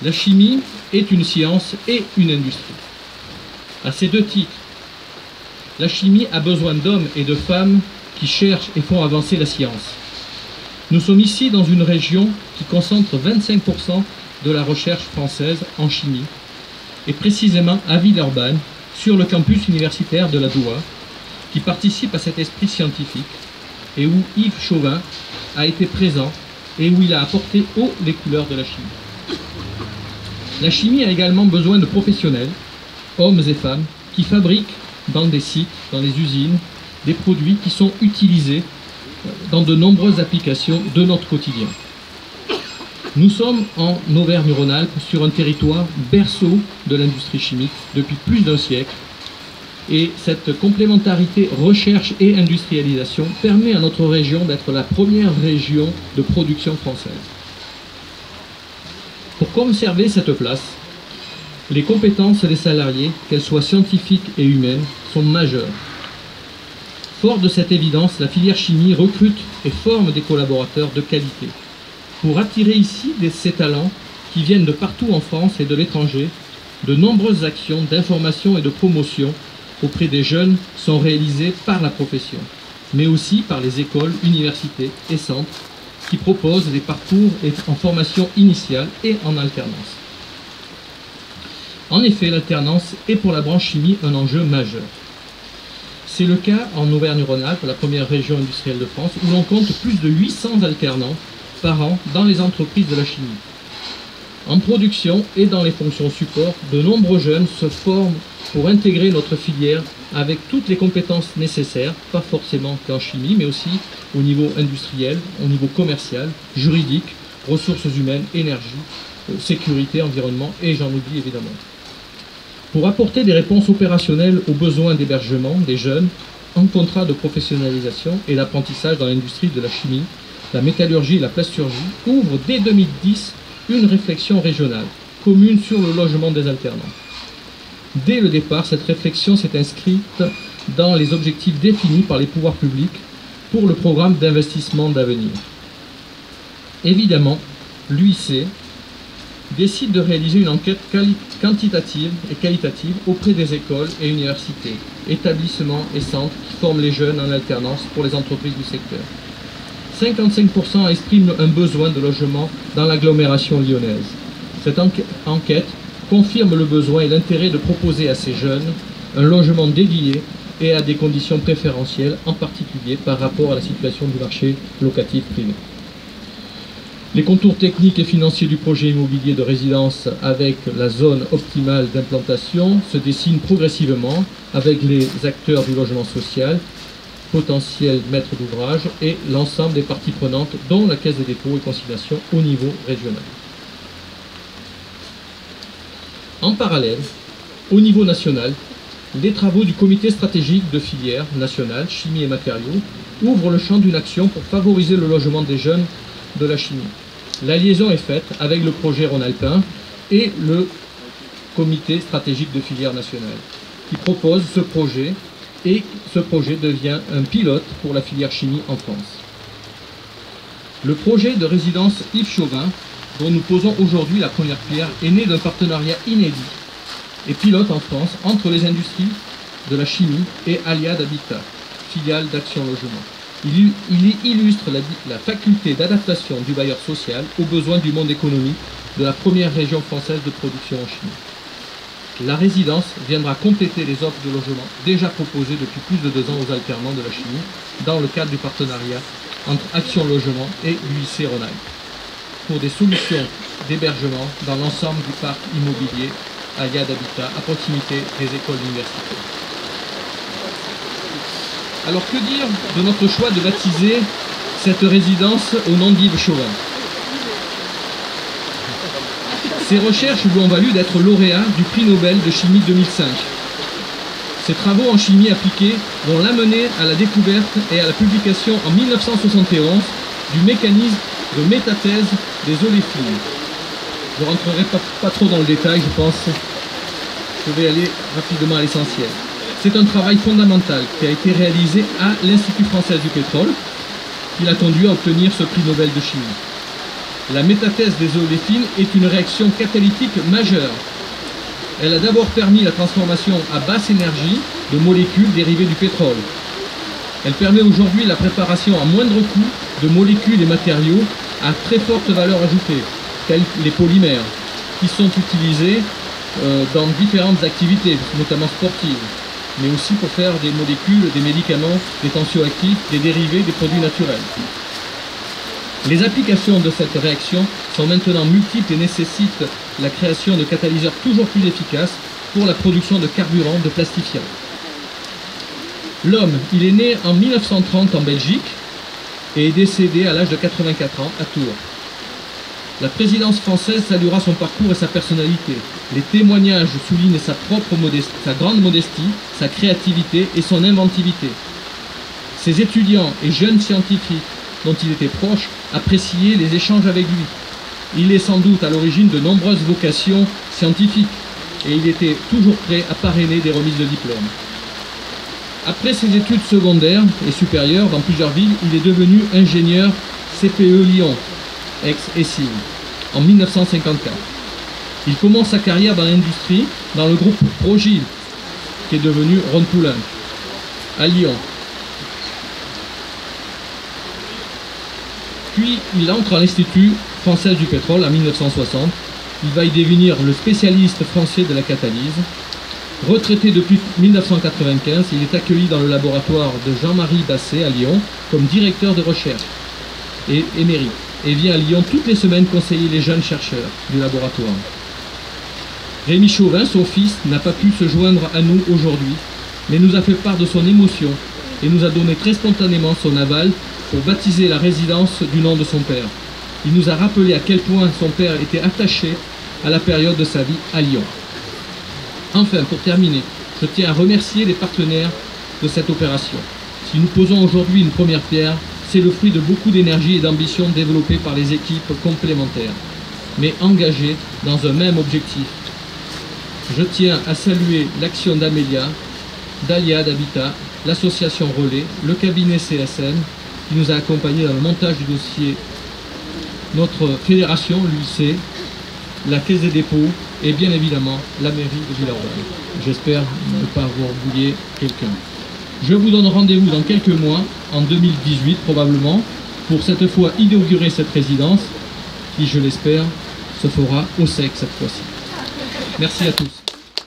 La chimie est une science et une industrie. À ces deux titres, la chimie a besoin d'hommes et de femmes qui cherchent et font avancer la science. Nous sommes ici dans une région qui concentre 25% de la recherche française en chimie, et précisément à Villeurbanne, sur le campus universitaire de la Doua, qui participe à cet esprit scientifique, et où Yves Chauvin a été présent, et où il a apporté haut les couleurs de la chimie. La chimie a également besoin de professionnels, hommes et femmes, qui fabriquent dans des sites, dans des usines, des produits qui sont utilisés dans de nombreuses applications de notre quotidien. Nous sommes en Auvergne-Rhône-Alpes sur un territoire berceau de l'industrie chimique depuis plus d'un siècle, et cette complémentarité recherche et industrialisation permet à notre région d'être la première région de production française. Pour conserver cette place, les compétences des salariés, qu'elles soient scientifiques et humaines, sont majeures. Fort de cette évidence, la filière chimie recrute et forme des collaborateurs de qualité. Pour attirer ici ces talents qui viennent de partout en France et de l'étranger, de nombreuses actions d'information et de promotion auprès des jeunes sont réalisées par la profession, mais aussi par les écoles, universités et centres qui proposent des parcours en formation initiale et en alternance. En effet, l'alternance est pour la branche chimie un enjeu majeur. C'est le cas en Auvergne-Rhône-Alpes, la première région industrielle de France, où l'on compte plus de 800 alternants par an dans les entreprises de la chimie. En production et dans les fonctions support, de nombreux jeunes se forment pour intégrer notre filière avec toutes les compétences nécessaires, pas forcément qu'en chimie, mais aussi au niveau industriel, au niveau commercial, juridique, ressources humaines, énergie, sécurité, environnement, et j'en oublie évidemment. Pour apporter des réponses opérationnelles aux besoins d'hébergement des jeunes en contrat de professionnalisation et d'apprentissage dans l'industrie de la chimie, la métallurgie et la plasturgie ouvrent dès 2010 une réflexion régionale, commune sur le logement des alternants. Dès le départ, cette réflexion s'est inscrite dans les objectifs définis par les pouvoirs publics pour le programme d'investissement d'avenir. Évidemment, l'UIC décide de réaliser une enquête quantitative et qualitative auprès des écoles et universités, établissements et centres qui forment les jeunes en alternance pour les entreprises du secteur. 55% expriment un besoin de logement dans l'agglomération lyonnaise. Cette enquête confirme le besoin et l'intérêt de proposer à ces jeunes un logement dédié et à des conditions préférentielles, en particulier par rapport à la situation du marché locatif privé. Les contours techniques et financiers du projet immobilier de résidence avec la zone optimale d'implantation se dessinent progressivement avec les acteurs du logement social, potentiels maîtres d'ouvrage et l'ensemble des parties prenantes, dont la Caisse des dépôts et consignations au niveau régional. En parallèle, au niveau national, les travaux du comité stratégique de filière nationale chimie et matériaux ouvrent le champ d'une action pour favoriser le logement des jeunes de la chimie. La liaison est faite avec le projet rhône-alpin et le comité stratégique de filière nationale qui propose ce projet, et ce projet devient un pilote pour la filière chimie en France. Le projet de résidence Yves Chauvin, dont nous posons aujourd'hui la première pierre, est né d'un partenariat inédit et pilote en France entre les industries de la chimie et Aliad Habitat, filiale d'Action Logement. Il illustre la faculté d'adaptation du bailleur social aux besoins du monde économique de la première région française de production en chimie. La résidence viendra compléter les offres de logement déjà proposées depuis plus de 2 ans aux alternants de la chimie dans le cadre du partenariat entre Action Logement et l'UIC Rhône-Alpes pour des solutions d'hébergement dans l'ensemble du parc immobilier Aliad Habitat à proximité des écoles universitaires. Alors que dire de notre choix de baptiser cette résidence au nom d'Yves Chauvin? Ses recherches lui ont valu d'être lauréat du prix Nobel de chimie 2005. Ses travaux en chimie appliquée vont l'amener à la découverte et à la publication en 1971 du mécanisme de métathèse des oléfines. Je ne rentrerai pas trop dans le détail, je pense. Je vais aller rapidement à l'essentiel. C'est un travail fondamental qui a été réalisé à l'Institut français du pétrole, qui l'a conduit à obtenir ce prix Nobel de chimie. La métathèse des oléfines est une réaction catalytique majeure. Elle a d'abord permis la transformation à basse énergie de molécules dérivées du pétrole. Elle permet aujourd'hui la préparation à moindre coût de molécules et matériaux à très forte valeur ajoutée, tels les polymères, qui sont utilisés dans différentes activités, notamment sportives, mais aussi pour faire des molécules, des médicaments, des tensioactifs, des dérivés, des produits naturels. Les applications de cette réaction sont maintenant multiples et nécessitent la création de catalyseurs toujours plus efficaces pour la production de carburant, de plastifiants. L'homme, il est né en 1930 en Belgique et est décédé à l'âge de 84 ans à Tours. La présidence française saluera son parcours et sa personnalité. Les témoignages soulignent sa grande modestie, sa créativité et son inventivité. Ses étudiants et jeunes scientifiques dont il était proche appréciaient les échanges avec lui. Il est sans doute à l'origine de nombreuses vocations scientifiques et il était toujours prêt à parrainer des remises de diplômes. Après ses études secondaires et supérieures dans plusieurs villes, il est devenu ingénieur CPE Lyon, ex-Essing, en 1954. Il commence sa carrière dans l'industrie, dans le groupe Progil, qui est devenu Rhône-Poulenc, à Lyon. Puis il entre à l'Institut français du pétrole en 1960. Il va y devenir le spécialiste français de la catalyse. Retraité depuis 1995, il est accueilli dans le laboratoire de Jean-Marie Basset à Lyon comme directeur de recherche et émérite, et vient à Lyon toutes les semaines conseiller les jeunes chercheurs du laboratoire. Rémi Chauvin, son fils, n'a pas pu se joindre à nous aujourd'hui, mais nous a fait part de son émotion et nous a donné très spontanément son aval pour baptiser la résidence du nom de son père. Il nous a rappelé à quel point son père était attaché à la période de sa vie à Lyon. Enfin, pour terminer, je tiens à remercier les partenaires de cette opération. Si nous posons aujourd'hui une première pierre, c'est le fruit de beaucoup d'énergie et d'ambition développées par les équipes complémentaires, mais engagées dans un même objectif. Je tiens à saluer l'action d'Amélia, d'Aliad Habitat, l'association Relais, le cabinet CSM, qui nous a accompagnés dans le montage du dossier, notre fédération, l'UIC, la Caisse des dépôts et bien évidemment la mairie de Villeurbanne. J'espère ne pas avoir oublié quelqu'un. Je vous donne rendez-vous dans quelques mois, en 2018 probablement, pour cette fois inaugurer cette résidence qui, je l'espère, se fera au sec cette fois-ci. Merci à tous.